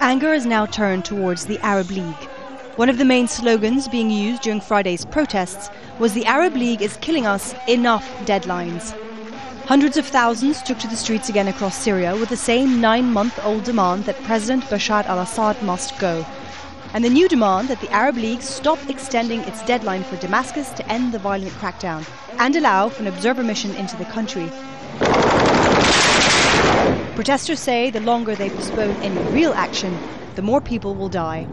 anger is now turned towards the Arab League. One of the main slogans being used during Friday's protests was "The Arab League is killing us, enough deadlines." Hundreds of thousands took to the streets again across Syria with the same 9-month-old demand that President Bashar al-Assad must go. And the new demand that the Arab League stop extending its deadline for Damascus to end the violent crackdown and allow for an observer mission into the country. Protesters say the longer they postpone any real action, the more people will die.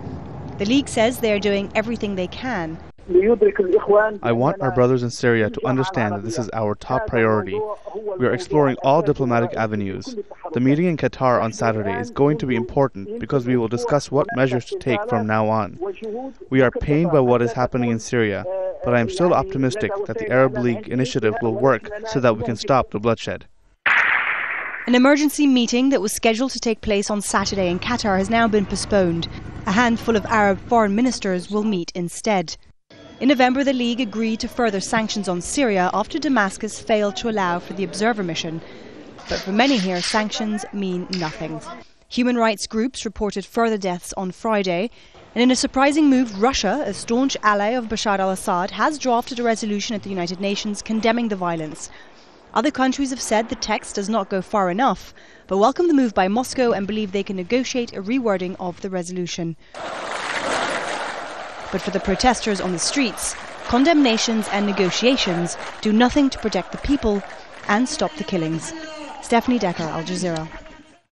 The League says they are doing everything they can. I want our brothers in Syria to understand that this is our top priority. We are exploring all diplomatic avenues. The meeting in Qatar on Saturday is going to be important because we will discuss what measures to take from now on. We are pained by what is happening in Syria, but I am still optimistic that the Arab League initiative will work so that we can stop the bloodshed. An emergency meeting that was scheduled to take place on Saturday in Qatar has now been postponed. A handful of Arab foreign ministers will meet instead. In November, the League agreed to further sanctions on Syria after Damascus failed to allow for the observer mission. But for many here, sanctions mean nothing. Human rights groups reported further deaths on Friday. And in a surprising move, Russia, a staunch ally of Bashar al-Assad, has drafted a resolution at the United Nations condemning the violence. Other countries have said the text does not go far enough, but welcome the move by Moscow and believe they can negotiate a rewording of the resolution. But for the protesters on the streets, condemnations and negotiations do nothing to protect the people and stop the killings. Stefanie, Dekker, Al Jazeera.